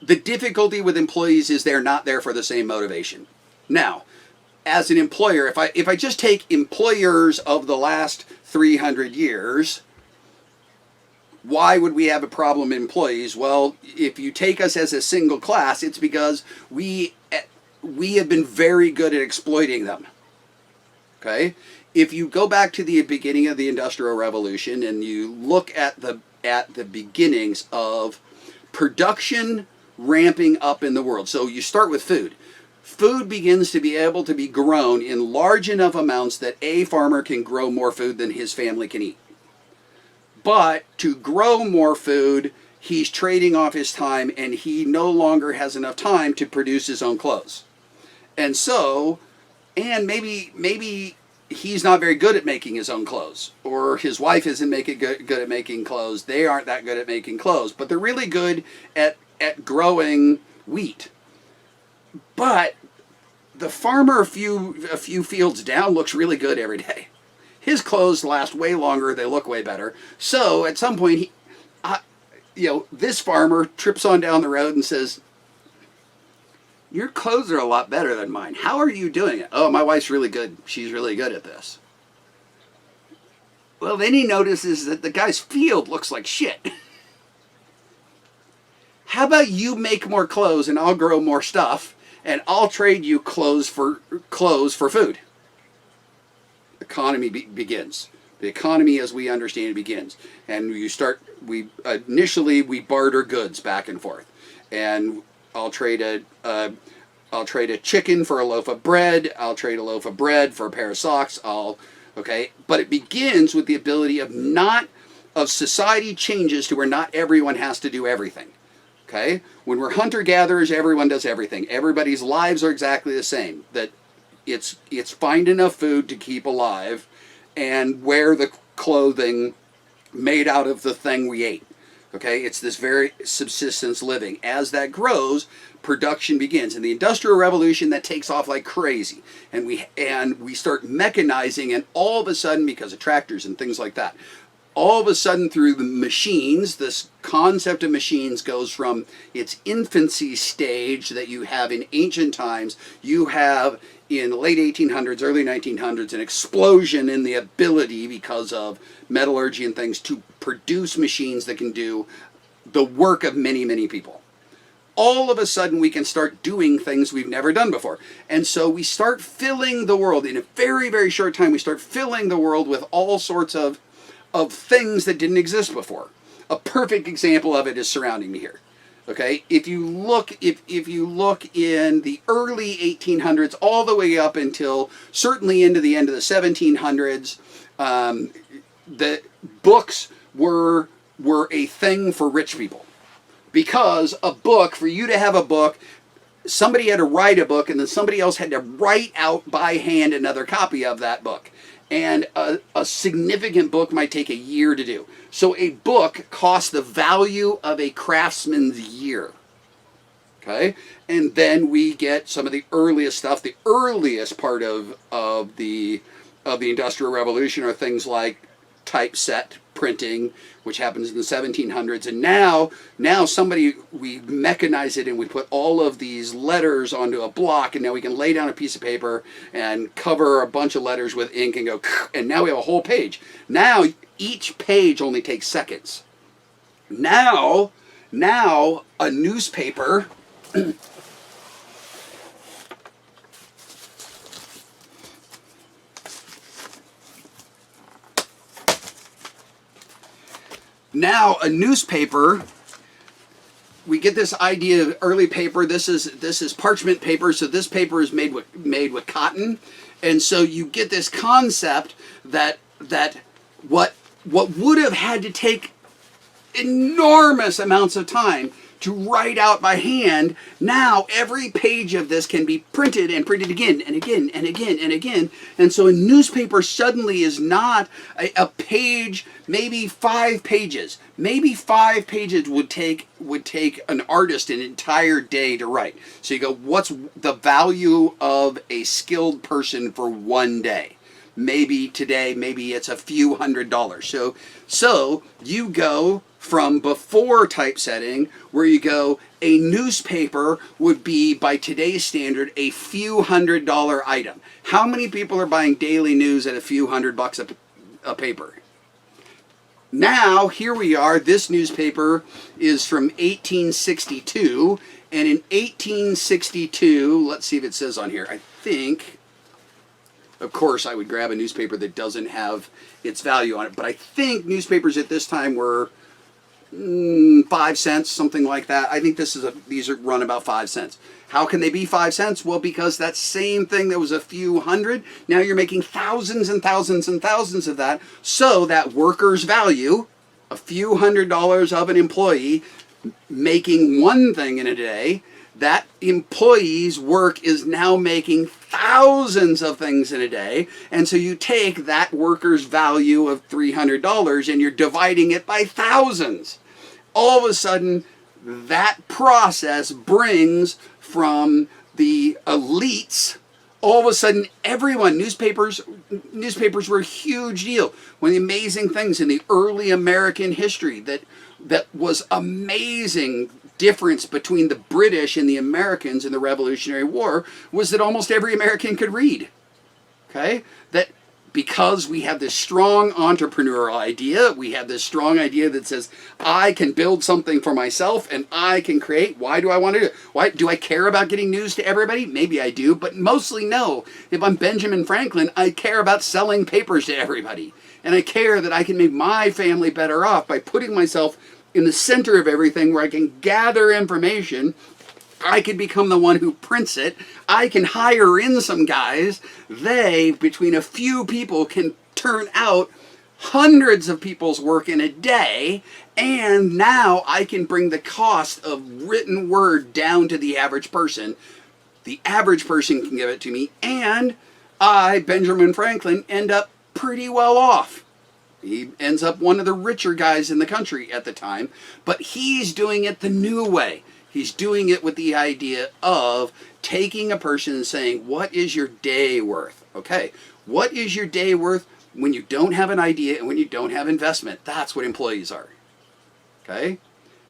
the difficulty with employees is they're not there for the same motivation. Now, as an employer, if I just take employers of the last 300 years, why would we have a problem with employees? Well, if you take us as a single class, it's because we have been very good at exploiting them. Okay? If you go back to the beginning of the Industrial Revolution and you look at the beginnings of production ramping up in the world. So you start with food. Food begins to be able to be grown in large enough amounts that a farmer can grow more food than his family can eat. But to grow more food, he's trading off his time, and he no longer has enough time to produce his own clothes. And so, and maybe he's not very good at making his own clothes, or his wife isn't good at making clothes. They aren't that good at making clothes, but they're really good at growing wheat. But the farmer a few fields down looks really good every day. His clothes last way longer. They look way better. So at some point, this farmer trips on down the road and says, "Your clothes are a lot better than mine. How are you doing it?" "Oh, my wife's really good. She's really good at this." Well, then he notices that the guy's field looks like shit. "How about you make more clothes and I'll grow more stuff and I'll trade you clothes for food?" Economy begins. The economy as we understand it begins. And initially we barter goods back and forth. And I'll trade a chicken for a loaf of bread. I'll trade a loaf of bread for a pair of socks. But it begins with the ability of society changes to where not everyone has to do everything. Okay? When we're hunter-gatherers, everyone does everything. Everybody's lives are exactly the same. That it's find enough food to keep alive and wear the clothing made out of the thing we ate. Okay? It's this very subsistence living. As that grows, production begins. In the Industrial Revolution, that takes off like crazy. And we start mechanizing, and all of a sudden, because of tractors and things like that, all of a sudden through the machines, this concept of machines goes from its infancy stage that you have in ancient times. You have in the late 1800s, early 1900s, an explosion in the ability because of metallurgy and things to produce machines that can do the work of many, many people. All of a sudden we can start doing things we've never done before. And so we start filling the world in a very, very short time. We start filling the world with all sorts of things that didn't exist before. A perfect example of it is surrounding me here. Okay, if you look in the early 1800s all the way up until certainly into the end of the 1700s, the books were a thing for rich people, because for you to have a book, somebody had to write a book, and then somebody else had to write out by hand another copy of that book. And a significant book might take a year to do. So a book costs the value of a craftsman's year. Okay? And then we get some of the earliest stuff. The earliest part of the Industrial Revolution are things like typeset printing, which happens in the 1700s. And now we mechanize it and we put all of these letters onto a block, and now we can lay down a piece of paper and cover a bunch of letters with ink and go, and now we have a whole page. Now each page only takes seconds. Now a newspaper we get this idea of early paper. This is parchment paper, so this paper is made with cotton, and so you get this concept that what would have had to take enormous amounts of time to write out by hand, now every page of this can be printed and printed again and again and again and again. And so a newspaper suddenly is not a page, maybe 5 pages. Maybe 5 pages would take an artist an entire day to write. So you go, what's the value of a skilled person for one day? maybe today, maybe it's a few $100s. So you go from before typesetting, where you go, a newspaper would be, by today's standard, a few $100 item. How many people are buying daily news at a few $100 a paper? Now, here we are. This newspaper is from 1862. And in 1862, let's see if it says on here. I think, of course, I would grab a newspaper that doesn't have its value on it. But I think newspapers at this time were 5 cents, something like that. I think these are run about 5 cents. How can they be 5 cents? Well, because that same thing that was a few hundred, now you're making thousands and thousands and thousands of that. So that worker's value, a few $100s of an employee making one thing in a day, that employee's work is now making thousands of things in a day. And so you take that worker's value of $300 and you're dividing it by thousands. All of a sudden, that process brings from the elites, all of a sudden everyone, newspapers were a huge deal. One of the amazing things in the early American history that was amazing difference between the British and the Americans in the Revolutionary War was that almost every American could read. Okay? That because we have this strong entrepreneurial idea, we have this strong idea that says, I can build something for myself and I can create. Why do I want to do it? Why do I care about getting news to everybody? Maybe I do, but mostly no. If I'm Benjamin Franklin, I care about selling papers to everybody. And I care that I can make my family better off by putting myself in the center of everything where I can gather information. I can become the one who prints it. I can hire in some guys. They, between a few people, can turn out hundreds of people's work in a day. And now I can bring the cost of written word down to the average person. The average person can give it to me. And I, Benjamin Franklin, end up pretty well off. He ends up one of the richer guys in the country at the time, but he's doing it the new way. He's doing it with the idea of taking a person and saying, what is your day worth? Okay, what is your day worth when you don't have an idea and when you don't have investment? That's what employees are. Okay?